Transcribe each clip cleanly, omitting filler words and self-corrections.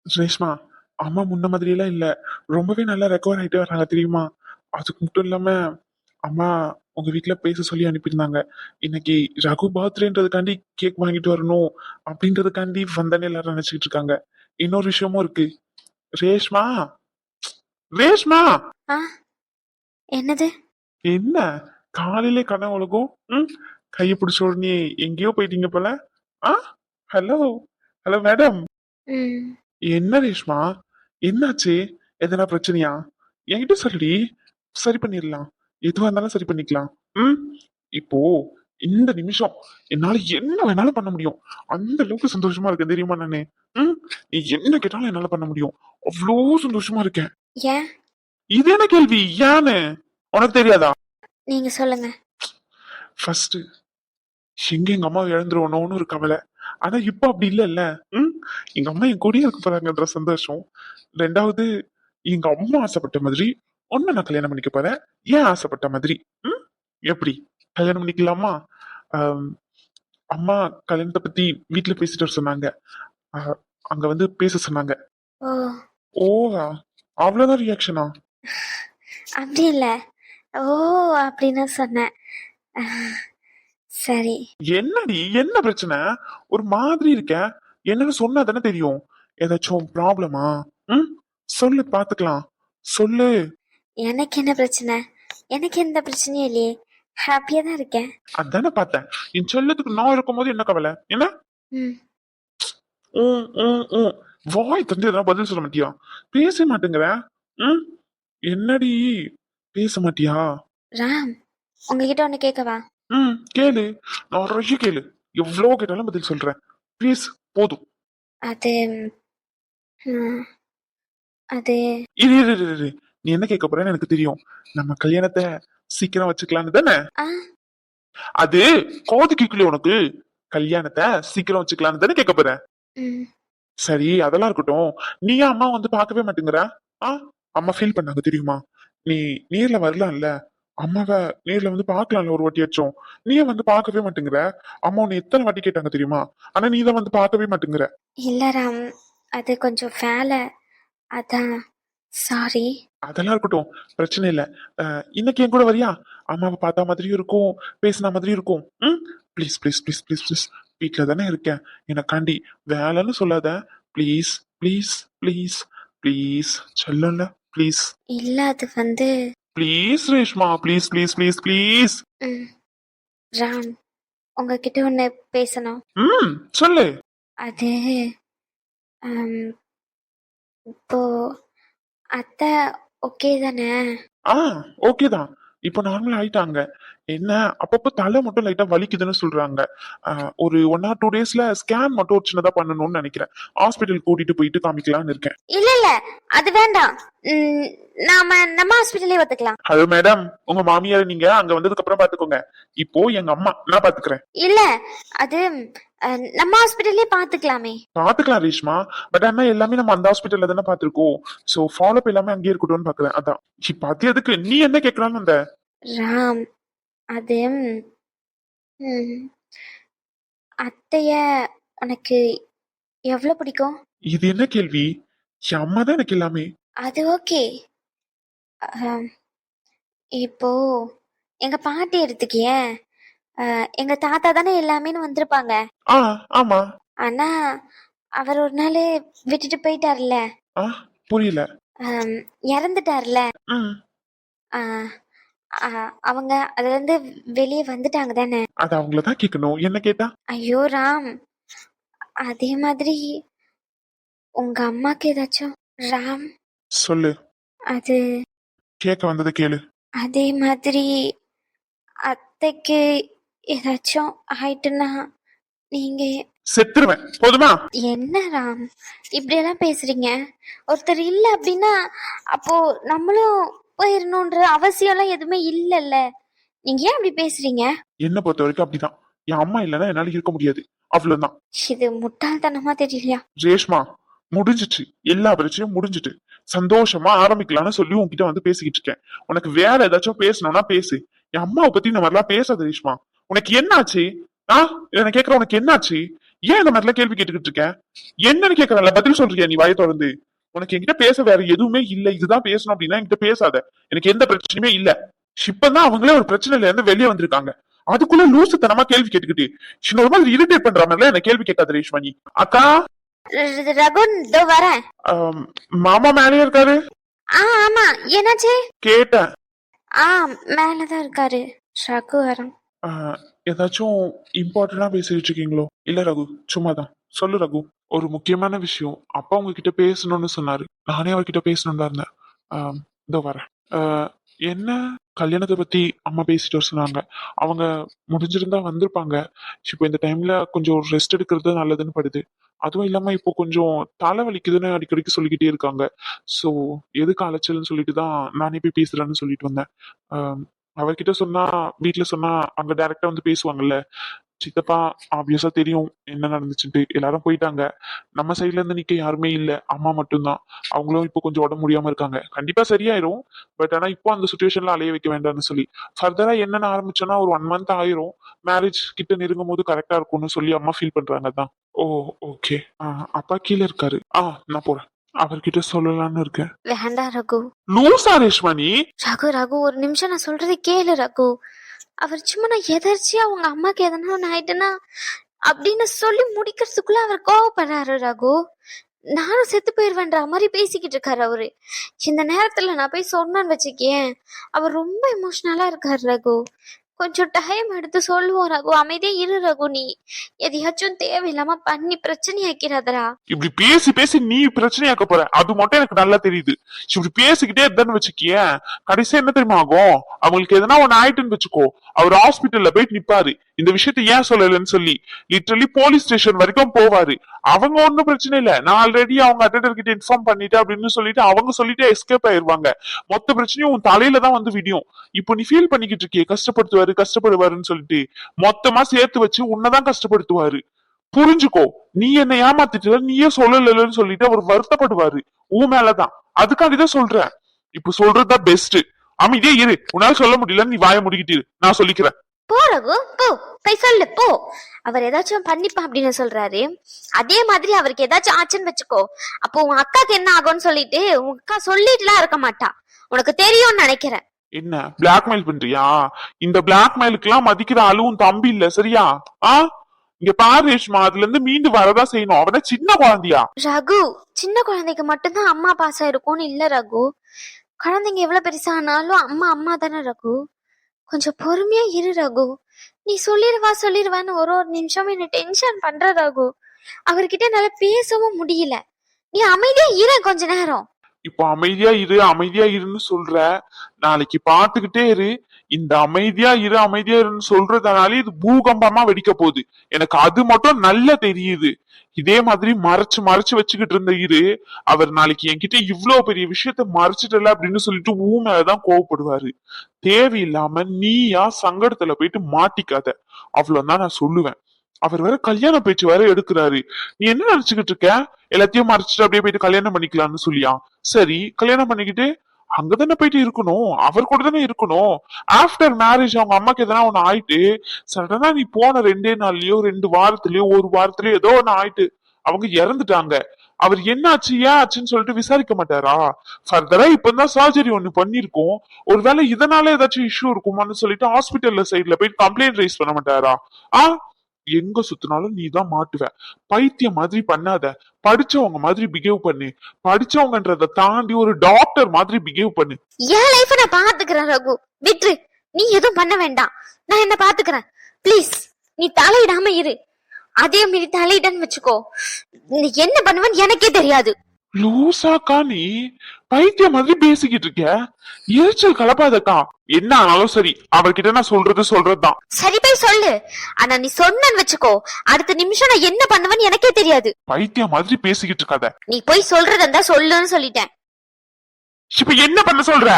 ரேஷ்மா, அம்மா முன்ன மாதிரி எல்லாம் இல்ல. ரொம்பவே நல்லா ரெக்கவர் ஆயிட்டு வர்றாங்க தெரியுமா? அதுக்கு மட்டும் இல்லாம அம்மா உங்க வீட்ல பேச சொல்லி அனுப்பியிருந்தாங்க. இன்னைக்கு ரகு பர்த்டேன்றதுக்காண்டி கேக் வாங்கிட்டு வரணும் அப்படின்றதுக்காண்டி வந்தேன்னு எல்லாரும் நினைச்சிட்டு இருக்காங்க. இன்னொரு விஷயமும் இருக்கு. ரேஷ்மா, ரேஷ்மா, ஆ, என்னது? என்ன காலையிலே கனவு உலகம்? ம், கையை பிடிச்ச உடனே எங்கேயோ போயிட்டீங்க போல. ஆ, ஹலோ, ஹலோ மேடம். ம். என்ன ரேஷ்மா, என்னாச்சு? எதனா பிரச்சனையா? என்கிட்ட சொல்லி சரி பண்ணிடலாம். எதுவா இருந்தாலும் சரி பண்ணிக்கலாம். ம், இப்போ இந்த நிமிஷம் என்னால என்ன வேணாலும் பண்ண முடியும். அந்த அளவுக்கு சந்தோஷமா இருக்கேன் தெரியுமா நானு. ம், நீ என்ன கேட்டாலும் என்னால பண்ண முடியும். அவ்வளோ சந்தோஷமா இருக்கேன். ஏன்? இது என்ன கேள்வி? ஏன்னு உனக்கு தெரியாதா? நீங்க சொல்லுங்க. ஃபர்ஸ்ட் எங்க அம்மா இழந்துருவணும்னு ஒரு கவலை. ஆனா இப்ப அப்படி இல்லைல்ல. ம், எங்க அம்மா என் கூடயே இருக்க போறாங்கன்ற சந்தோஷம். ரெண்டாவது, எங்க அம்மா ஆசைப்பட்ட மாதிரி ஒன்னு நான் கல்யாணம் பண்ணிக்க போறேன். ஏன் ஆசைப்பட்ட மாதிரி? ம், எப்படி கல்யாணம் பண்ணிக்கலாமா? ஆம், அம்மா கல்யாணத்தை பத்தி வீட்டுல பேசிட்டு வர சொன்னாங்க. அஹ், அங்க வந்து பேச சொன்னாங்க. ஓ, ஓவா, அவ்வளவுதான் ரியாக்ஷனா? அப்படி இல்ல. ஓ, அப்படின்னு சொன்னேன். அஹ், சரி. என்னடி, என்ன பிரச்சனை? ஒரு மாதிரி இருக்க. என்னன்னு சொன்னா தானே தெரியும். ஏதாச்சும் ப்ராப்ளமா? ம், சொல்லு பாத்துக்கலாம். சொல்லு. எனக்கு என்ன பிரச்சனை? எனக்கு எந்த பிரச்சனையும் இல்லையே. ஹாப்பியா தான் இருக்கேன். அதானே பார்த்தேன். என் செல்லத்துக்கு நான் இருக்கும்போது என்ன கவலை? என்ன? ம். ம், ம், ம். வாய் தந்து எதனா பதில் சொல்ல மாட்டியா? பேச மாட்டேங்கிற. ம், என்னடி பேச மாட்டியா? ராம், உங்ககிட்ட ஒண்ணு கேட்கவா? ம், கேளு. நிறைய கேளு. எவ்வளவு கேட்டாலும் பதில் சொல்றேன். ப்ளீஸ், போதும். அது ம், அது இரு இரு இரு, இரு. நீ என்ன கேட்க போறேன்னு எனக்கு தெரியும். நம்ம கல்யாணத்தை சீக்கிரம் வச்சுக்கலான்னு தானே? ஆ, அது காது கேட்கல உனக்கு? கல்யாணத்தை சீக்கிரம் வச்சுக்கலான்னு தானே கேட்க போறேன். ம். சரி, அதெல்லாம் இருக்கட்டும். நீ ஏன் அம்மா வந்து பார்க்கவே மாட்டேங்கிற? ஆ, அம்மா ஃபீல் பண்ணாங்க தெரியுமா? நீ நேர்ல வரலாம்ல. அம்மாவை நேர்ல வந்து பார்க்கலாம்ல ஒரு வாட்டியாச்சும். நீ ஏன் வந்து பார்க்கவே மாட்டேங்கிற? அம்மா உன்னை எத்தனை வாட்டி கேட்டாங்க தெரியுமா? ஆனா நீ தான் வந்து பார்க்கவே மாட்டேங்கிற. இல்ல ராம், அது கொஞ்சம் வேலை. அதான். சாரி. அதெல்லாம் இருக்கட்டும், பிரச்சனை இல்ல. இன்னைக்கு என் கூட வரியா? அம்மாவை பார்த்த மாதிரியும் இருக்கும், பேசின மாதிரியும் இருக்கும். ம், please please please please please. வீட்டுல தானே இருக்கேன், எனக்காண்டி வேலைன்னு சொல்லாத. Please please please please. சொல்லல ப்ளீஸ். இல்ல, அது வந்து please Reshma, please please please please. ம், ராம், உங்ககிட்ட ஒண்ணு பேசணும். ம், சொல்லு. அது அம், இப்போ அத்தை ஓகே தானே? ஆ, ஓகே தான். இப்போ நார்மல் ஆயிட்டாங்க. என்ன, அப்பப்போ தலை மட்டும் லைட்டா வலிக்குதுன்னு சொல்றாங்க. ஒரு 1 or 2 daysல ஸ்கேன் மட்டும் ஒரு சின்னதா பண்ணணும்னு நினைக்கிறேன். ஹாஸ்பிட்டல் கூட்டிட்டு போயிட்டு காமிக்கலாம்னு இருக்கேன். இல்ல இல்ல, அது வேண்டாம். நாம நம்ம ஹாஸ்பிட்டலே ஒத்துக்கலாம். ஹலோ மேடம், உங்க மாமியார் நீங்க அங்க வந்ததுக்கு அப்புறம் பாத்துக்கோங்க. இப்போ எங்க அம்மா நான் பாத்துக்கிறேன். இல்ல, அது நம்ம ஹாஸ்பிட்டலே பாத்துக்கலாமே. பாத்துக்கலாம் ரேஷ்மா. பட் ஆனா எல்லாமே நம்ம அந்த ஹாஸ்பிட்டல்ல தானே பாத்துருக்கோம். சோ ஃபாலோ எல்லாமே அங்கேயே இருக்கட்டும்னு பாக்குறேன். அதான் இப்ப அது எதுக்கு நீ என்ன கேட்கலான்னு வந்த? ராம், அது ம், அத்தைய உனக்கு எவ்வளவு பிடிக்கும்? இது என்ன கேள்வி? என் அம்மா தான் எனக்கு எல்லாமே. அது ஓகே. இப்போ எங்க பாட்டி எடுத்துக்கிய, எங்க தாத்தா தானே எல்லாமேன்னு வந்திருப்பாங்க. ஆ, ஆமா. ஆனா அவர் ஒரு நாள் விட்டுட்டு போயிட்டார்ல. ஆ, புரியல. ஆம், இறந்துட்டார்ல. ம், அவங்க அதுல இருந்து வெளியே வந்துட்டாங்க தானே. அது அவங்களதான் கேட்கணும், என்ன கேட்டா? ஐயோ ராம், அதே மாதிரி உங்க அம்மாக்கு ஏதாச்சும்? ராம், சொல்லு. அது கேட்க வந்ததை கேளு. அதே மாதிரி அத்தைக்கு ஏதாச்சும் ஆயிட்டுன்னா நீங்க செத்துருவேன், போதுமா? என்ன ராம் இப்படியெல்லாம் பேசுறீங்க? ஒருத்தர் இல்ல அப்படின்னா அப்போ நம்மளும் போயிடணுன்ற அவசியம் எல்லாம் எதுவுமே இல்லைல்ல. நீங்க ஏன் அப்படி பேசுறீங்க? என்ன பொறுத்த வரைக்கும் அப்படிதான். என் அம்மா இல்லைன்னா என்னால இருக்க முடியாது. அவ்வளவுதான். இது முட்டாள்தனமா தெரியலையா? ரேஷ்மா, முடிஞ்சிச்சு. எல்லா பிரச்சனையும் முடிஞ்சிட்டு சந்தோஷமா ஆரம்பிக்கலாம்னு சொல்லி உன்கிட்ட வந்து பேசிக்கிட்டு இருக்கேன். உனக்கு வேற ஏதாச்சும் பேசணும்னா பேசு. என் அம்மாவை பத்தி இந்த மாதிரிலாம் பேசாத ரேஷ்மா. உனக்கு என்னாச்சு? ஆ, என்ன கேக்குற, உனக்கு என்னாச்சு? ஏன் இந்த மாதிரிலாம் கேள்வி கேட்டுக்கிட்டு இருக்க? என்னன்னு கேக்குறல பதில் சொல்றியா நீ வாயை தொடர்ந்து? உனக்கு என்கிட்ட பேச வேற எதுவுமே இல்ல, இதுதான் பேசணும் அப்படின்னா என்கிட்ட பேசாத. எனக்கு எந்த பிரச்சனையுமே இல்ல. இப்பதான் அவங்களே ஒரு பிரச்சனையில இருந்து வெளியே வந்திருக்காங்க. அதுக்குள்ள லூசுத்தனமா கேள்வி கேட்டுக்கிட்டு ஒரு மாதிரி இரிட்டேட் பண்ற மாதிரிலாம் என்ன கேள்வி கேட்காத ரேஷ்மணி. அக்கா ரகு இதோ வரேன். மாமா மேலேயே இருக்காரு. ஆமா, என்னாச்சு? கேட்டேன். மேலதான் இருக்காரு. ரகு வரும். ஏதாச்சும் இம்பார்ட்டன்டா பேசிட்டு இருக்கீங்களோ? இல்ல ரகு, சும்மாதான். சொல்லு ரகு. ஒரு முக்கியமான விஷயம், அப்பா உங்ககிட்ட பேசணும்னு சொன்னாரு. நானே அவர்கிட்ட பேசணும்னு தான் இருந்தேன். இதோ வரேன். என்ன கல்யாணத்தை பத்தி அம்மா பேசிட்டு வர சொன்னாங்க. அவங்க முடிஞ்சிருந்தா வந்திருப்பாங்க. இப்போ இந்த டைம்ல கொஞ்சம் ரெஸ்ட் எடுக்கிறது நல்லதுன்னு படுது. அதுவும் இல்லாம இப்போ கொஞ்சம் தலை வலிக்குதுன்னு அடிக்கடிக்கு சொல்லிக்கிட்டே இருக்காங்க. ஸோ எதுக்கு அலைச்சல்னு சொல்லிட்டு தான் நானே போய் பேசுறேன்னு சொல்லிட்டு வந்தேன். அவர்கிட்ட சொன்னா, வீட்டுல சொன்னா அங்க டைரக்டா வந்து பேசுவாங்கல்ல. சித்தப்பா ஆப்வியஸா தெரியும் என்ன நடந்துச்சுட்டு. எல்லாரும் போயிட்டாங்க. நம்ம சைட்ல இருந்து நிக்க யாருமே இல்ல, அம்மா மட்டும்தான். அவங்களும் இப்போ கொஞ்சம் உடம்பு முடியாம இருக்காங்க. கண்டிப்பா சரியாயிரும். பட் ஆனா இப்போ அந்த சுச்சுவேஷன்ல அலைய வைக்க வேண்டாம்னு சொல்லி ஃபர்தரா என்னன்னு ஆரம்பிச்சோன்னா ஒரு 1 மந்த் ஆயிரும். மேரேஜ் கிட்ட நெருங்கும் போது கரெக்டா இருக்கும்னு சொல்லி அம்மா ஃபீல் பண்றாங்க தான். ஓ ஓகே. அப்பா கீழே இருக்காரு. நான் போறேன். அவர்கிட்ட சொல்லலாம்னு இருக்கேன். வேண்டாம் ரகு. லூசா ரேஷ்மணி? ரகு ஒரு நிமிஷம் நான் சொல்றது கேளு ரகு. அவர் சும்மா நான் எதர்ச்சியா அவங்க அம்மாக்கு எதனா ஒண்ணு ஆயிட்டுனா அப்படின்னு சொல்லி முடிக்கிறதுக்குள்ள அவர் கோவப்படுறாரு ரகு. நானும் செத்து போயிருவேன்ற மாதிரி பேசிக்கிட்டு இருக்காரு அவரு. இந்த நேரத்துல நான் போய் சொன்னேன்னு வச்சுக்கேன், அவர் ரொம்ப எமோஷனலா இருக்காரு ரகு. கொஞ்சம் டைம் எடுத்து சொல்லுவோம் ரகு. அமைதியா இரு ரகு. நீ எதையாச்சும் தேவையில்லாம பண்ணி பிரச்சனை ஆக்கிறாதரா. இப்படி பேசி பேசி நீ பிரச்சனையாக்க போற, அது மட்டும் எனக்கு நல்லா தெரியுது. இப்படி பேசிக்கிட்டே இருந்தான்னு வச்சுக்கியேன், கடைசியா என்ன தெரியுமா ஆகும்? அவங்களுக்கு எதனா ஒண்ணு ஆயிட்டுன்னு வச்சுக்கோ, அவர் ஹாஸ்பிட்டல்ல போயிட்டு நிப்பாரு. இந்த விஷயத்த ஏன் சொல்லலன்னு சொல்லி லிட்டரலி போலீஸ் ஸ்டேஷன் வரைக்கும் போவாரு. அவங்க ஒன்னும் பிரச்சனை இல்ல, நான் ஆல்ரெடி அவங்க அட்டெண்டர் கிட்ட இன்ஃபார்ம் பண்ணிட்டேன் அப்படின்னு சொல்லிட்டு அவங்க சொல்லிட்டு எஸ்கேப் ஆயிருவாங்க. மொத்த பிரச்சனையும் உன் தலையில தான் வந்து விடியும். இப்போ நீ ஃபீல் பண்ணிக்கிட்டு இருக்கிய கஷ்டப்படுவாருன்னு சொல்லிட்டு மொத்தமா சேர்த்து வச்சு உன்னதான் கஷ்டப்படுத்துவாரு. புரிஞ்சுக்கோ. நீ என்ன ஏமாத்திட்டு நீயே சொல்லலன்னு சொல்லிட்டு அவர் வருத்தப்படுவாரு உன் மேலதான். அதுக்காண்டிதான் சொல்றேன். இப்ப சொல்றதுதான் பெஸ்ட். அமைதியே இரு. உன்னால சொல்ல முடியலன்னு நீ வாய முடிக்கிட்டு நான் சொல்லிக்கிறேன். போ ரகு, போ போய் சொல்லு போ. அவர் ஏதாச்சும் பண்ணிப்பா அப்படின்னு சொல்றாரு. அதே மாதிரி அவருக்கு ஏதாச்சும் ஆச்சுன்னு வச்சுக்கோ, அப்போ உன் அக்காக்கு என்ன ஆகும்னு சொல்லிட்டு உங்க அக்கா சொல்லிட்டுலாம் இருக்க மாட்டா. உனக்கு தெரியும்னு நினைக்கிறேன். என்ன பிளாக்மெயில் பண்றியா? இந்த பிளாக்மெயிலுக்கு எல்லாம் மதிக்கிற ஆளும் தம்பி இல்ல, சரியா? இங்க பாரு ரேஷ்மா, அதுல இருந்து மீண்டு வரதான் செய்யணும். அவன சின்ன குழந்தையா? ரகு, சின்ன குழந்தைக்கு மட்டும்தான் அம்மா பாசம் இருக்கும்னு இல்ல ரகு. குழந்தைங்க எவ்வளவு பெருசானாலும் அம்மா அம்மா தானே ரகு. கொஞ்சம் பொறுமையா இரு ரகு. நீ சொல்லிடுவான்னு ஒரு நிமிஷம் என்ன டென்ஷன் பண்ற ரகு. அவர்கிட்ட என்னால பேசவும் முடியல. நீ அமைதியா இரு கொஞ்ச நேரம். இப்போ அமைதியா இருன்னு சொல்ற. நாளைக்கு பாத்துக்கிட்டே இரு. இந்த அமைதியா இருன்னு சொல்றதுனால இது பூகம்பமா வெடிக்க போகுது. எனக்கு அது மட்டும் நல்லா தெரியுது. இதே மாதிரி மறைச்சு வச்சுக்கிட்டு இருந்த அவர் நாளைக்கு என்கிட்ட இவ்வளவு பெரிய விஷயத்த மறைச்சிட்டல அப்படின்னு சொல்லிட்டு மேலதான் கோவப்படுவாரு. தேவையில்லாம நீயா சங்கடத்துல போயிட்டு மாட்டிக்காத, அவ்வளவுதான் நான் சொல்லுவேன். அவர் வேற கல்யாண பேச்சு வேற எடுக்கிறாரு. நீ என்ன நினைச்சுக்கிட்டு இருக்க? எல்லாத்தையும் மறைச்சிட்டு அப்படியே போயிட்டு கல்யாணம் பண்ணிக்கலாம்னு சொல்லியா? சரி, கல்யாணம் பண்ணிக்கிட்டு அங்கதானே போயிட்டு இருக்கணும், அவர் கூட தானே இருக்கணும். ஆஃப்டர் மேரேஜ் அவங்க அம்மாக்கு எதனா ஒண்ணு ஆயிட்டு சடனா நீ போன 2 நாள்லயோ 2 வாரத்திலயோ 1 வாரத்திலயோ ஏதோ ஒண்ணு ஆயிட்டு அவங்க இறந்துட்டாங்க. அவர் என்ன ஆச்சு ஏன் ஆச்சுன்னு சொல்லிட்டு விசாரிக்க மாட்டாரா? ஃபர்தரா இப்பதான் சர்ஜரி ஒண்ணு பண்ணிருக்கோம், ஒருவேளை இதனால ஏதாச்சும் இஷ்யூ இருக்குமான்னு சொல்லிட்டு ஹாஸ்பிட்டல்ல சைட்ல போயிட்டு கம்ப்ளைண்ட் ரைஸ் பண்ண மாட்டாரா? எங்க சுத்தினாலும் நீ தான் மாட்டுவ. பைத்தியம் மாதிரி பண்ணாத. படிச்சவங்க மாதிரி பிஹேவ் பண்ணு. படிச்சவங்கன்றத தாண்டி ஒரு டாக்டர் மாதிரி பிஹேவ் பண்ணு. என் லைஃப் நான் பாத்துக்கிறேன் ரகு, விட்டு. நீ எதுவும் பண்ண வேண்டாம், நான் என்ன பாத்துக்கிறேன். ப்ளீஸ் நீ தலையிடாம இரு. அதே மீறி தலையிடன்னு வச்சுக்கோ, நீ என்ன பண்ணுவேன்னு எனக்கே தெரியாது. லூசாக்கா நீ? பைத்தியம் மாதிரி பேசிக்கிட்டு இருக்க. எரிச்சல் கலப்பாதக்கா. என்ன ஆனாலும் சரி, அவர்கிட்ட நான் சொல்றதுதான். சரி போய் சொல்லு. ஆனா நீ சொன்னன்னு வச்சுக்கோ, அடுத்த நிமிஷம் நான் என்ன பண்ணுவேன்னு எனக்கே தெரியாது. பைத்தியம் மாதிரி பேசிக்கிட்டு இருக்காத. நீ போய் சொல்றதா சொல்லுன்னு சொல்லிட்டேன். இப்ப என்ன பண்ண சொல்ற?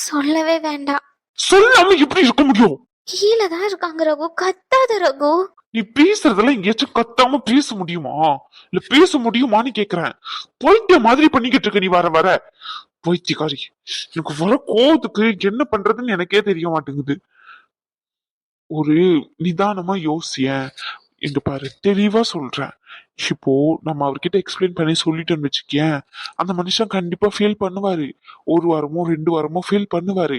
சொல்லவே வேண்டாம். சொல்லாம எப்படி இருக்க முடியும்? கீழதான் இருக்காங்க ரகு, கத்தாத ரகு. நீ பேசுறதெல்லாம் எங்கேயாச்சும் கத்தாம பேச முடியுமா? இல்ல பேச முடியுமான்னு கேக்குறேன். பைத்தியம் மாதிரி பண்ணிக்கிட்டு இருக்க நீ. வர பைத்தியக்காரி. எனக்கு வர கோவத்துக்கு என்ன பண்றதுன்னு எனக்கே தெரிய மாட்டேங்குது. ஒரு நிதானமா யோசிய. இங்க பாரு தெளிவா சொல்றேன். இப்போ நம்ம அவர்கிட்ட எக்ஸ்பிளைன் பண்ணி சொல்லிட்டோம்னு வச்சுக்கேன், அந்த மனுஷன் கண்டிப்பா ஃபீல் பண்ணுவாரு. ஒரு வாரமோ 2 வாரமோ ஃபீல் பண்ணுவாரு.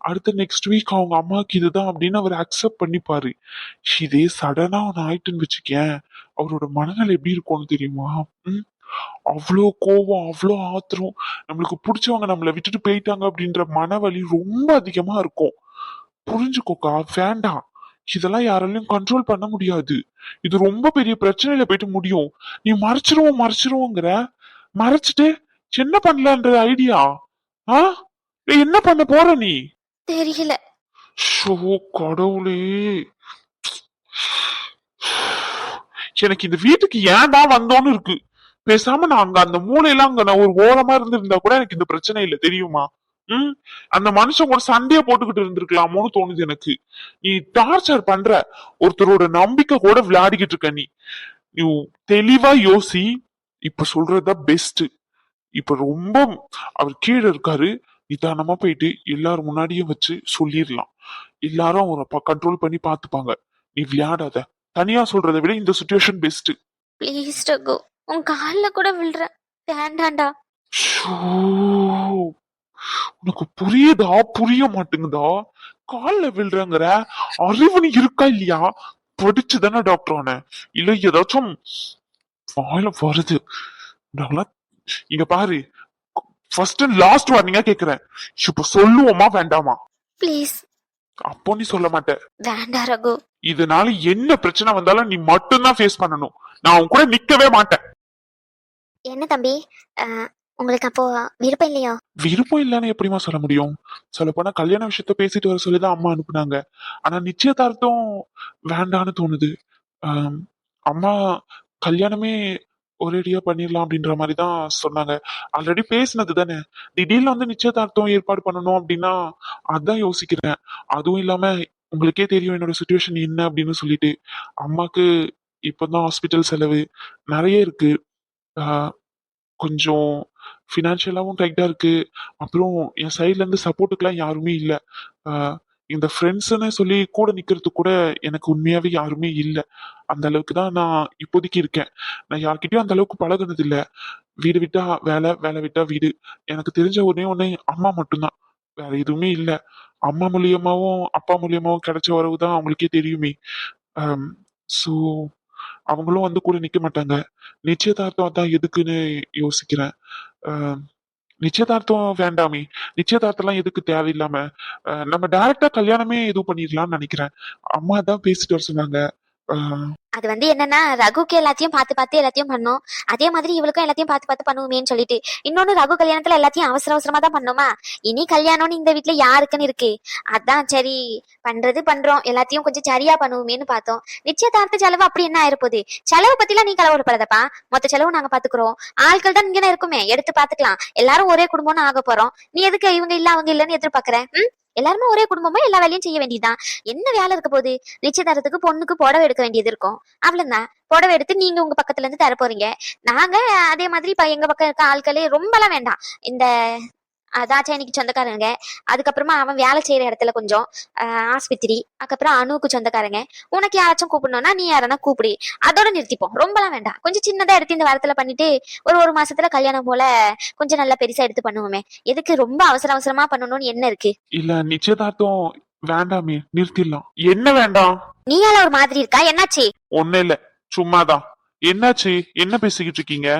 அடுத்த நெக்ஸ்ட் வீக் அவங்க அம்மாவுக்கு இதுதான் அப்படின்னு அவர் அக்செப்ட் பண்ணிப்பாரு. இதே சடனா ஒன்று ஆயிட்டுன்னு வச்சுக்கேன், அவரோட மனநிலை எப்படி இருக்கும்னு தெரியுமா? ம் அவ்வளோ கோவம், அவ்வளோ ஆத்திரம். நம்மளுக்கு பிடிச்சவங்க நம்மளை விட்டுட்டு போயிட்டாங்க அப்படின்ற மனவலி ரொம்ப அதிகமா இருக்கும். புரிஞ்சுக்கோக்கா, வேண்டாம். இதெல்லாம் யாராலையும் கண்ட்ரோல் பண்ண முடியாது. இது ரொம்ப பெரிய பிரச்சனையில போயிட்டு முடியும். நீ மறைச்சிருவோங்கிற, மறைச்சிட்டு என்ன பண்ணலான்ற ஐடியா? ஆ என்ன பண்ண போற நீ? தெரியல. ஷோ கடவுளே, எனக்கு இந்த வீட்டுக்கு ஏன்டா வந்தோன்னு இருக்கு. பேசாம நான் அங்க அந்த மூலையெல்லாம் அங்க நான் ஒரு ஓரமா இருந்திருந்தா கூட எனக்கு இந்த பிரச்சனை இல்ல, தெரியுமா? ம் அந்த மனுஷன் கூட சண்டையை போட்டுக்கிட்டு இருந்திருக்கலாமோன்னு தோணுது எனக்கு. நீ டார்ச்சர் பண்ற, ஒருத்தரோட நம்பிக்கை கூட விளையாடிக்கிட்டு இருக்க நீ. நீ தெளிவா யோசி. இப்ப சொல்றதுதான் பெஸ்ட். இப்ப ரொம்ப அவர் கீழே இருக்காரு, நிதானமா போயிட்டு எல்லாரும் முன்னாடியும் வச்சு சொல்லிடலாம். எல்லாரும் அவரை கண்ட்ரோல் பண்ணி பாத்துப்பாங்க. நீ விளையாடாத. தனியா சொல்றதை விட இந்த சுச்சுவேஷன் பெஸ்ட். ப்ளீஸ் ரகு, உன் காலில் கூட விழுறேன், வேண்டாண்டா. உனக்கு புரியுதா புரிய மாட்டேங்குதா? கால்ல விழுறங்கிற அறிவு நீ இருக்கா இல்லையா? படிச்சுதானே டாக்டர் ஆன? இல்ல ஏதாச்சும் வாயில வருது. நாங்களாம் இங்க பாரு, ஃபர்ஸ்ட் அண்ட் லாஸ்ட் வார்னிங்கா கேக்குறேன். இப்ப சொல்லுவோமா வேண்டாமா? ப்ளீஸ். அப்போ நீ சொல்ல மாட்ட. வேண்டா ரகு. இதனால என்ன பிரச்சனை வந்தாலும் நீ மட்டும்தான் ஃபேஸ் பண்ணணும். நான் உன் கூட நிக்கவே மாட்டேன். என்ன தம்பி, உங்களுக்கு அப்போ விருப்பம் இல்லையோ? விருப்பம் இல்லன்னு எப்படிமா சொல்ல முடியும்? சொல்ல போனா கல்யாண விஷயத்த பேசிட்டு வர சொல்லிதான் அம்மா அனுப்புனாங்க. ஆனா நிச்சயதார்த்தம் வேண்டான்னு தோணுது. அம்மா கல்யாணமே ஒரேடியா பண்ணிடலாம் அப்படின்ற மாதிரி தான் சொன்னாங்க. ஆல்ரெடி பேசினது தானே. திடீர்னு வந்து நிச்சயதார்த்தம் ஏற்பாடு பண்ணணும் அப்படின்னா அதான் யோசிக்கிறேன். அதுவும் இல்லாம உங்களுக்கே தெரியும் என்னோட சுச்சுவேஷன் என்ன அப்படின்னு சொல்லிட்டு. அம்மாக்கு இப்பதான் ஹாஸ்பிட்டல் செலவு நிறைய இருக்கு. ஆஹ் கொஞ்சம் ஃபினான்ஷியலாவும் டைட்டா இருக்கு. அப்புறம் என் சைட்ல இருந்து சப்போர்ட்டுக்கெல்லாம் யாருமே இல்ல. ஆஹ் இந்த ஃப்ரெண்ட்ஸ்ன்னு சொல்லி கூட நிக்கிறதுக்கு கூட எனக்கு உண்மையாவே யாருமே இல்ல. அந்த அளவுக்கு தான் நான் இப்போதைக்கு இருக்கேன். நான் யார்கிட்டயும் அந்த அளவுக்கு பழகுனது இல்ல. வீடு விட்டா வேலை, வேலை விட்டா வீடு. எனக்கு தெரிஞ்ச ஒண்ணே ஒண்ணு அம்மா மட்டும்தான். வேற எதுவுமே இல்ல. அம்மா மூலியமாவும் அப்பா மூலியமாவும் கிடைச்ச உறவு தான் அவங்களுக்கே தெரியுமே. சோ அவங்களும் வந்து கூட நிக்க மாட்டாங்க. நிச்சயதார்த்தம் தான் எதுக்குன்னு யோசிக்கிறேன். ஆஹ் நிச்சயதார்த்தம் வேண்டாமே. நிச்சயதார்த்தம் எல்லாம் எதுக்கு தேவையில்லாம நம்ம டைரக்டா கல்யாணமே இது பண்ணிடலாம்னு நினைக்கிறேன். அம்மா தான் பேசிட்டு வர சொன்னாங்க. ஆஹ் அது வந்து என்னன்னா, ரகுக்கு எல்லாத்தையும் பார்த்து பார்த்து எல்லாத்தையும் பண்ணோம். அதே மாதிரி இவளுக்கும் எல்லாத்தையும் பார்த்து பார்த்து பண்ணுவோமேன்னு சொல்லிட்டு. இன்னொன்னு, ரகு கல்யாணத்துல எல்லாத்தையும் அவசர அவசரமா தான் பண்ணோமா. இனி கல்யாணம்னு இந்த வீட்டுல யாருக்குன்னு இருக்கு. அதான் சரி பண்றோம், எல்லாத்தையும் கொஞ்சம் சரியா பண்ணுவோமேன்னு பார்த்தோம். நிச்சயதார்த்த செலவு அப்படி என்ன ஆயிருப்போகுது? செலவு பத்திலாம் நீ கலவரப்படாதப்பா. மொத்த செலவு நாங்க பாத்துக்கிறோம். ஆட்கள் தான் இங்கே இருக்குமே, எடுத்து பாத்துக்கலாம். எல்லாரும் ஒரே குடும்பம்னு ஆக போறோம். நீ எதுக்கு இவங்க இல்ல அவங்க இல்லன்னு எதிர்பார்க்கற? எல்லாருமே ஒரே குடும்பமா எல்லா வேலையும் செய்ய வேண்டியதுதான். என்ன வேலை இருக்க போகுது? நிச்சயதாரத்துக்கு பொண்ணுக்கு புடவை எடுக்க வேண்டியது இருக்கும், அவ்வளவுதான். புடவை எடுத்து நீங்க உங்க பக்கத்துல இருந்து தர போறீங்க. நாங்க அதே மாதிரி இப்ப எங்க பக்கம் இருக்க ஆட்களே ரொம்பலாம் வேண்டாம். இந்த தாட்சாயணிக்கு சொந்தக்காரங்க, அதுக்கப்புறமா அவன் வேலை செய்யற இடத்துல கொஞ்சம் ஆஸ்பத்திரி, அதுக்கப்புறம் அணுவுக்கு சொந்தக்காரங்க. உனக்கு யாராச்சும் கூப்பிடணும்னா நீ யாரனா கூப்பிடு. அதோட நிறுத்திப்போம், ரொம்பலாம் வேண்டாம். கொஞ்சம் சின்னதா எடுத்து இந்த வாரத்துல பண்ணிட்டு ஒரு மாசத்துல கல்யாணம் போல கொஞ்சம் நல்லா பெருசா எடுத்து பண்ணுவோமே. எதுக்கு ரொம்ப அவசர அவசரமா பண்ணணும்னு என்ன இருக்கு? இல்ல நிச்சயதார்த்தம் வேண்டாமே, நிறுத்திடலாம். என்ன வேண்டாம்? நீயால ஒரு மாதிரி இருக்கா, என்னாச்சு? ஒண்ணு இல்ல, சும்மாதான். என்னாச்சு? என்ன பேசிக்கிட்டு இருக்கீங்க?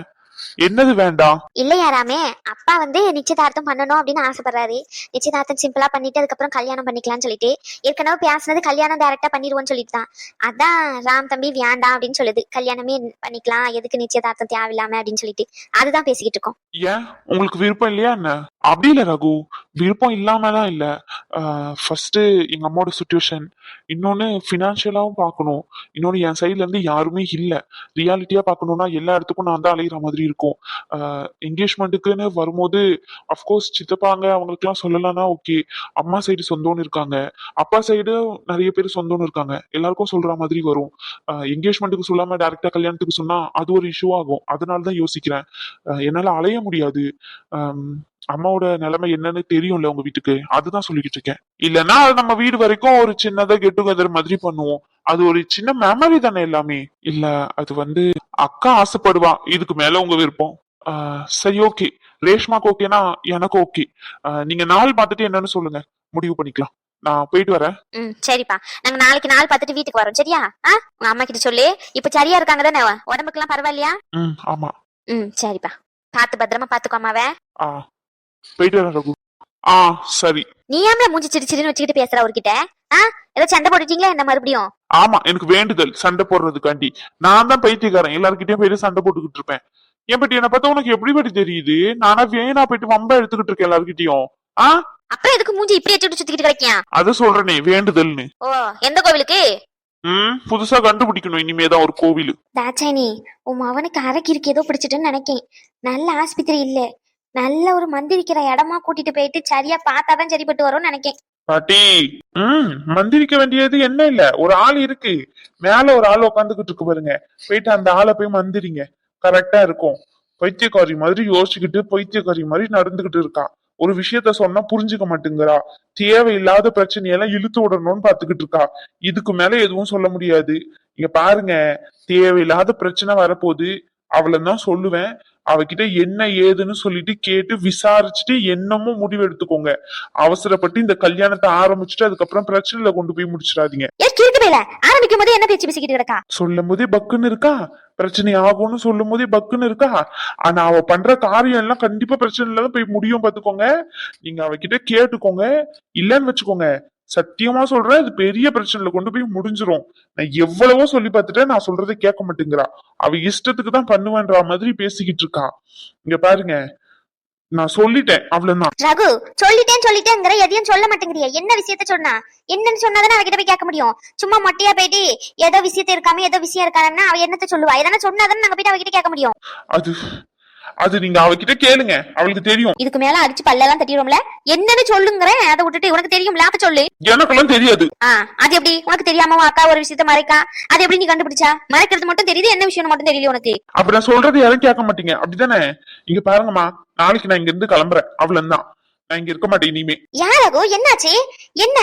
என்னது வேண்டாம்? இல்ல யாராமே, அப்பா வந்து நிச்சயதார்த்தம் பண்ணணும் அப்படின்னு ஆசைப்படுறாரு. நிச்சயதார்த்தம் சிம்பிளா பண்ணிட்டு அதுக்கப்புறம் கல்யாணம் பண்ணிக்கலாம்னு சொல்லிட்டு. ஏற்கனவே பேசினது கல்யாணம் டைரக்டா பண்ணிடுவோம்னு சொல்லிட்டு தான். அதான் ராம் தம்பி வேண்டாம் அப்படின்னு சொல்லுது. கல்யாணமே பண்ணிக்கலாம், எதுக்கு நிச்சயதார்த்தம் தேவையில்லாம அப்படின்னு சொல்லிட்டு. அதுதான் பேசிக்கிட்டு இருக்கோம். ஏன் உங்களுக்கு விருப்பம் இல்லையா என்ன? அப்படி இல்ல ரகு, விருப்பம் இல்லாமலாம் இல்ல. ஃபர்ஸ்ட் எங்க அம்மாவோட சுச்சுவேஷன், இன்னொன்னு பினான்சியலாவும் பார்க்கணும். இன்னொன்னு என் சைட்ல இருந்து யாருமே இல்ல. ரியாலிட்டியா பார்க்கணும்னா எல்லா இடத்துக்கும் நான் தான் அலையிற மாதிரி இருக்கும். என்கேஜ்மெண்ட்டுக்குன்னு வரும்போது அஃப்கோர்ஸ் சித்தப்பாங்க அவங்களுக்கு எல்லாம் சொல்லலாம்னா ஓகே. அம்மா சைடு சொந்தம்னு இருக்காங்க, அப்பா சைடு நிறைய பேர் சொந்தம்னு இருக்காங்க. எல்லாருக்கும் சொல்ற மாதிரி வரும். என்கேஜ்மெண்ட்டுக்கு சொல்லாம டைரக்டா கல்யாணத்துக்கு சொன்னா அது ஒரு இஷ்யூ ஆகும். அதனாலதான் யோசிக்கிறேன். என்னால அலைய முடியாது. அம்மாவோட நிலைமை என்னன்னு தெரியும்ல உங்க வீட்டுக்கு, அதுதான் சொல்லிக்கிட்டு இருக்கேன். இல்லன்னா நம்ம வீடு வரைக்கும் ஒரு சின்னதா கெட் டுகெதர் மாதிரி பண்ணுவோம். அது ஒரு சின்ன மெமரி தானே எல்லாமே. இல்ல அது வந்து அக்கா ஆசைப்படுவா, இதுக்கு மேல உங்க விருப்பம். சரி ஓகே, ரேஷ்மாக்கு ஓகேனா எனக்கு ஓகே. நீங்க நாள் பார்த்துட்டு என்னன்னு சொல்லுங்க, முடிவு பண்ணிக்கலாம். நான் போயிட்டு வரேன். சரிப்பா, நாங்க நாளைக்கு நாள் பார்த்துட்டு வீட்டுக்கு வரோம். சரியா? உங்க அம்மா கிட்ட சொல்லு. இப்ப சரியா இருக்காங்க தானே? உடம்புக்கு எல்லாம் பரவாயில்லையா? ஆமா. சரிப்பா, பாத்து பத்திரமா பாத்துக்கோ அம்மாவே. போயிட்டு வரேன் ரகு. சரி. நீ ஏம்ல மூஞ்சி சிரிச்சிருன்னு வச்சுக்கிட்டு பேசுற அவர்கிட்ட? ஏதோ சண்டை போட்டுட்டீங்களா என்ன மறுபடியும்? ஆமா, எனக்கு வேண்டுதல் சண்டை போடுறதுக்காண்டி. நான் தான் பைத்தியக்காரன், எல்லாருக்கிட்டையும் போயிட்டு சண்டை போட்டுக்கிட்டு இருப்பேன். ஏன் பட்டி என்ன பார்த்தா உனக்கு எப்படி பட்டி தெரியுது? நானா வேணா போயிட்டு வம்பா எடுத்துக்கிட்டு இருக்கேன் எல்லாருக்கிட்டையும். அப்புறம் எதுக்கு மூஞ்சி இப்படி வச்சுட்டு சுத்திக்கிட்டு கிடைக்கியா? அத சொல்றேனே, வேண்டுதல்னு. எந்த கோவிலுக்கு? புதுசா கண்டுபிடிக்கணும் இனிமேதான் ஒரு கோவில். தாச்சானி, உன் அவனுக்கு அரைக்கிருக்கு ஏதோ பிடிச்சிட்டுன்னு நினைக்கேன். நல்ல ஆஸ்பத்திரி இல்ல, நல்ல ஒரு மந்திரிக்கிற இடமா கூட்டிட்டு போயிட்டு சரியா பார்த்தாதான் சரிப்பட்டு வரும்னு நினைக்கேன். பாட்டி, மந்திரிக்க வேண்டியது என்ன இல்ல, ஒரு ஆள் இருக்கு மேல, ஒரு ஆள் உட்காந்துக்கிட்டு இருக்கு பாருங்க. போயிட்டு அந்த ஆளை போய் மந்திரிங்க, கரெக்டா இருக்கும். பைத்தியக்காரி மாதிரி யோசிச்சுக்கிட்டு பைத்தியக்காரி மாதிரி நடந்துகிட்டு இருக்கா. ஒரு விஷயத்த சொன்னா புரிஞ்சுக்க மாட்டேங்கிறா. தேவையில்லாத பிரச்சனையெல்லாம் இழுத்து விடணும்னு பாத்துக்கிட்டு இருக்கா. இதுக்கு மேல எதுவும் சொல்ல முடியாது. இங்க பாருங்க, தேவையில்லாத பிரச்சனை வரப்போகுது. அவளை தான் சொல்லுவேன், அவகிட்ட என்ன ஏதுன்னு சொல்லிட்டு கேட்டு விசாரிச்சுட்டு என்னமோ முடிவு எடுத்துக்கோங்க. அவசரப்பட்டு இந்த கல்யாணத்தை ஆரம்பிச்சுட்டு அதுக்கப்புறம் பிரச்சனையில கொண்டு போய் முடிச்சிடாதீங்க. ஆரம்பிக்கும் போது என்ன பேச்சு பேசிக்கிட்டு இருக்கா? சொல்லும் போதே பக்குன்னு இருக்கா, பிரச்சனை ஆகும்னு சொல்லும் போதே பக்குன்னு இருக்கா. ஆனா அவ பண்ற காரியம் எல்லாம் கண்டிப்பா பிரச்சனையில தான் போய் முடியும் பாத்துக்கோங்க. நீங்க அவகிட்ட கேட்டுக்கோங்க. இல்லன்னு வச்சுக்கோங்க, சத்தியமா சொல்றேன், இது பெரிய பிரச்சனையில கொண்டு போய் முடிஞ்சிரும். நான் எவ்வளவோ சொல்லி பார்த்துட்டேன், நான் சொல்றதை கேட்க மாட்டேங்கிறா. அவ இஷ்டத்துக்கு தான் பண்ணுவேன்ற மாதிரி பேசிக்கிட்டு இருக்கா. இங்க பாருங்க, நான் சொல்லிட்டேன் அவ்வளவுதான். ரகு, சொல்லிட்டேங்கிற எதையும் சொல்ல மாட்டேங்கிறியா? என்ன விஷயத்த சொன்னா? என்னன்னு சொன்னாதானே அவகிட்ட போய் கேட்க முடியும். சும்மா மொட்டையா போயிட்டு ஏதோ விஷயத்த இருக்காம ஏதோ விஷயம் இருக்காங்கன்னா அவ என்னத்த சொல்லுவா? எதனா சொன்னாதானே நாங்க போயிட்டு அவகிட்ட கேட்க முடியும். அது நீங்க அவகிட்ட கேளுங்க, அவளுக்கு தெரியும். இதுக்கு மேல அடிச்சு பல்லெல்லாம் தட்டிடும்ல. என்னன்னு சொல்லுங்கறேன், அதை விட்டுட்டு உனக்கு தெரியும்ல அப்ப சொல்லு. எனக்கெல்லாம் தெரியாது. அது எப்படி உனக்கு தெரியாம அக்கா ஒரு விஷயத்த மறைக்கா? அது எப்படி நீ கண்டுபிடிச்சா? மறைக்கிறது மட்டும் தெரியுது, என்ன விஷயம் மட்டும் தெரியல உனக்கு. அப்ப நான் சொல்றது யாரும் கேட்க மாட்டீங்க, அப்படிதானே? இங்க பாருங்கம்மா, நாளைக்கு நான் இங்க இருந்து கிளம்புறேன், அவ்வளவுதான். நான் இங்க இருக்க மாட்டேன் இனிமே. யாரோ என்னாச்சு? என்ன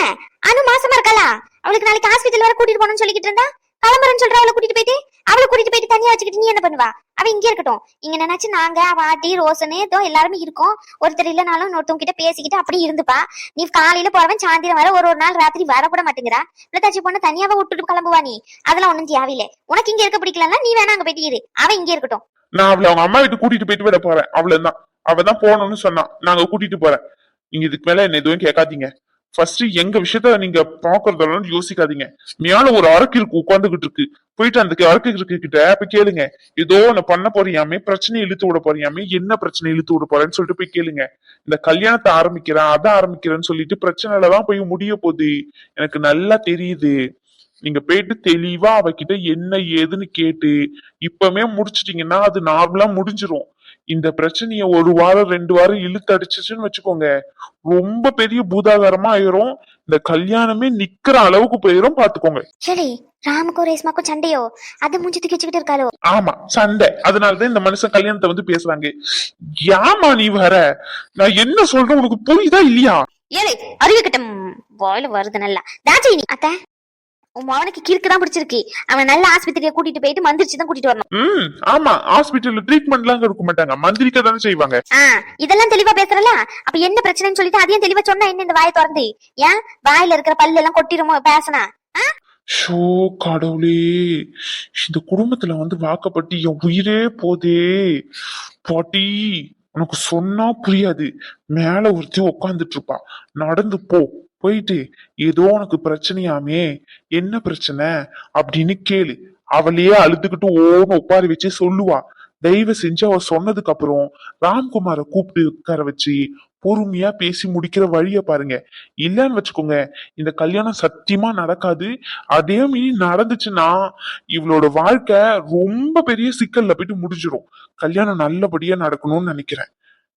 அனு மாசமா இருக்கலா? அவளுக்கு நாளைக்கு ஹாஸ்பிட்டல் வர கூட்டிட்டு போகணும்னு சொல்லிக்கிட்டு இருந்தா, கிளம்புறேன்னு சொல்ற. அவளை கூட்டிட்டு போயிட்டு தனியா வச்சுக்கிட்டு நீ என்ன பண்ணுவா? அவ இங்கே இருக்கட்டும். இங்க நினைச்சு நாங்க அவ ஆட்டி ரோசனே ஏதோ எல்லாருமே இருக்கோம். ஒருத்தர் இல்லனாலும் ஒருத்தவங்க கிட்ட பேசிக்கிட்டு அப்படி இருந்துப்பா. நீ காலையில போறவன் சாயந்தரம் வர, ஒரு நாள் ராத்திரி வரக்கூட மாட்டேங்கிறா. பிள்ளைத்தாச்சி பொண்ணு தனியாவ விட்டுட்டு கிளம்புவா நீ? அதெல்லாம் ஒண்ணும் தேவையில்லை. உனக்கு இங்க இருக்க பிடிக்கலன்னா நீ வேணா அங்க போயிட்டு இரு, அவ இங்கே இருக்கட்டும். நான் அவளை அவங்க அம்மா வீட்டு கூட்டிட்டு போயிட்டு விட போறேன், அவ்வளவுதான். அவதான் போகணும்னு சொன்னா, நாங்க கூட்டிட்டு போறேன். நீங்க இதுக்கு மேல என்ன எதுவும் கேட்காதீங்க. ஃபர்ஸ்ட் எங்க விஷயத்த நீங்க பாக்குறதெல்லாம் யோசிக்காதீங்க. மேல ஒரு அரக்கு இருக்கு உட்காந்துகிட்டு இருக்கு, போயிட்டு அந்த அரக்கு இருக்கு கிட்ட போய் கேளுங்க. ஏதோ ஒண்ணு பண்ண போறியாமே, பிரச்சனையை இழுத்து விட போறியாமே, என்ன பிரச்சனை இழுத்து விட போறேன்னு சொல்லிட்டு போய் கேளுங்க. இந்த கல்யாணத்தை ஆரம்பிக்கிறேன் அதை ஆரம்பிக்கிறேன்னு சொல்லிட்டு பிரச்சனைலதான் போய் முடிய போகுது, எனக்கு நல்லா தெரியுது. நீங்க போயிட்டு தெளிவா அவகிட்ட என்ன ஏதுன்னு கேட்டு இப்பமே முடிச்சிட்டீங்கன்னா அது நார்மலா முடிஞ்சிரும். இந்த பிரச்சனைய ஒரு வாரம் 2 வாரம் இழுத்து அடிச்சுன்னு வச்சுக்கோங்க, ரொம்ப பெரிய பூதாகரமா ஆயிரும். இந்த கல்யாணமே நிக்கிற அளவுக்கு போயிரும், பாத்துக்கோங்க. சரி, ராமுக்கும் ரேஸ்மாக்கும் சண்டையோ? அது மூஞ்சி தூக்கி வச்சுக்கிட்டு இருக்காளோ? ஆமா, சண்டை. அதனாலதான் இந்த மனுஷன் கல்யாணத்தை வந்து பேசுறாங்க. ஏமா நீ வர? நான் என்ன சொல்றேன் உனக்கு புரியுதா இல்லையா? ஏலே அறிவு கிட்ட வாயில வருது நல்லா. தாச்சி அத்தை, உன் அவனுக்கு கிறுக்குதான் பிடிச்சிருக்கு. அவன் நல்ல ஆஸ்பத்திரியை கூட்டிட்டு போயிட்டு மந்திரிச்சுதான் கூட்டிட்டு வரணும். ஆமா, ஹாஸ்பிட்டல்ல ட்ரீட்மெண்ட் எல்லாம் இருக்க மாட்டாங்க, மந்திரிக்க தானே செய்வாங்க. இதெல்லாம் தெளிவா பேசுறல. அப்ப என்ன பிரச்சனைன்னு சொல்லிட்டு அதையும் தெளிவா சொன்னா என்ன? இந்த வாயை திறந்து ஏன் வாயில இருக்கிற பல்லு எல்லாம் கொட்டிருமோ பேசினா? ஷோ கடவுளே, இந்த குடும்பத்துல வந்து வாக்கப்பட்டு என் உயிரே போதே. பாட்டி, உனக்கு சொன்னா புரியாது. மேல ஒருத்தி உட்காந்துட்டு இருப்பா, நடந்து போயிட்டு ஏதோ உனக்கு பிரச்சனையாமே, என்ன பிரச்சனை அப்படின்னு கேளு. அவளையே அழுதுகிட்டு ஓன்னு உட்கார வச்சு சொல்லுவா. தயவு செஞ்சு அவ சொன்னதுக்கு அப்புறம் ராம்குமார கூப்பிட்டு உட்கார வச்சு பொறுமையா பேசி முடிக்கிற வழிய பாருங்க. இல்லன்னு வச்சுக்கோங்க, இந்த கல்யாணம் சத்தியமா நடக்காது. அதே மீறி நடந்துச்சுன்னா இவளோட வாழ்க்கை ரொம்ப பெரிய சிக்கல்ல போயிட்டு முடிஞ்சிடும். கல்யாணம் நல்லபடியா நடக்கணும்னு நினைக்கிறேன்.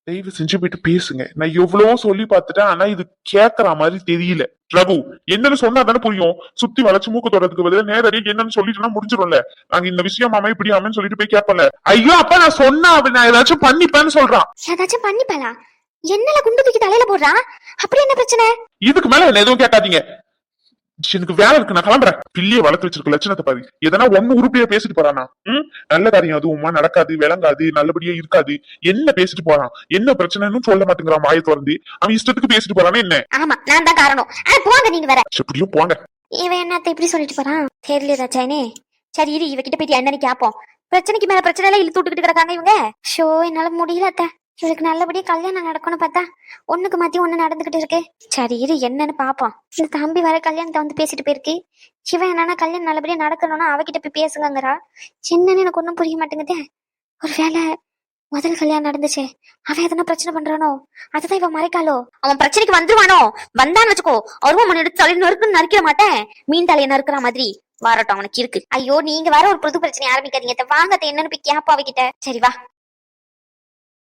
தயவு செஞ்சு போயிட்டு பேசுங்க. நான் எவ்வளவோ சொல்லி பார்த்துட்டேன், ஆனா இது கேக்குற மாதிரி தெரியல. ரகு, என்னன்னு சொன்னா தானே புரியும். சுத்தி வளைச்சு மூக்கு தொடறதுக்கு பதிலா நேரடியாக என்னன்னு சொல்லிட்டுனா முடிஞ்சிடும்ல. நாங்க இந்த விஷயம் அம்மா இப்படி அம்மன்னு சொல்லிட்டு போய் கேட்பல. ஐயோ அப்பா, நான் சொன்னா அவன் நான் ஏதாச்சும் பண்ணிப்பேன்னு சொல்றான். ஏதாச்சும் பண்ணிப்பாளா? என்னல குண்டு தூக்கி தலையில போடுறா? அப்படி என்ன பிரச்சனை? இதுக்கு மேல என்ன எதுவும் கேட்காதீங்க. எனக்கு வேலை இருக்கு, நான் கிளம்புறேன். பிள்ளைய வளர்த்து வச்சிருக்க லட்சணத்தை பாரு. எதனா ஒண்ணு உருப்படியா பேசிட்டு போறானா? நல்ல காரியம் அதுவுமா நடக்காது, விளங்காது, நல்லபடியா இருக்காது. என்ன பேசிட்டு போறான்? என்ன பிரச்சனைன்னு சொல்ல மாட்டேங்கிறான் வாயை திறந்து. அவன் இஷ்டத்துக்கு பேசிட்டு போறானே என்ன? ஆமா, நான் தான் காரணம். போங்க நீங்க வேற. எப்படியும் போங்க. இவன் என்னத்த இப்படி சொல்லிட்டு போறான்? தெரியல ராஜானே. சரி இரு, இவகிட்ட போயிட்டு என்னன்னு கேப்போம். பிரச்சனைக்கு மேல பிரச்சனை எல்லாம் இழுத்து விட்டுக்கிட்டு கிடக்காங்க இவங்க. ஷோ, என்னால முடியல அத்தை. இவளுக்கு நல்லபடியா கல்யாணம் நடக்கணும் பார்த்தா ஒண்ணுக்கு மாத்தி ஒண்ணு நடந்துகிட்டு இருக்கு. சரி இரு, என்னன்னு பாப்போம். இந்த தம்பி வர கல்யாணத்தை வந்து பேசிட்டு போயிருக்கு. சிவன் என்னன்னா கல்யாணம் நல்லபடியா நடக்கணும்னா அவகிட்ட போய் பேசுங்கங்கிறா. என்னன்னு எனக்கு ஒண்ணும் புரிய மாட்டேங்குதே. ஒருவேளை முதல் கல்யாணம் நடந்துச்சு, அவன் எதனா பிரச்சனை பண்றானோ? அதுதான் இவன் மறைக்காலோ. அவன் பிரச்சனைக்கு வந்துருவானோ? வந்தான்னு வச்சுக்கோ, அருவம் எடுத்து தலை நறுக்குன்னு நறுக்கிட மாட்டேன். மீன் தலையை நறுக்கிற மாதிரி வரட்டும் அவனுக்கு இருக்கு. ஐயோ, நீங்க வேற ஒரு புது பிரச்சனை ஆரம்பிக்காதீங்க. வாங்க என்னன்னு போய் கேப்பா அவகிட்ட. சரி வா.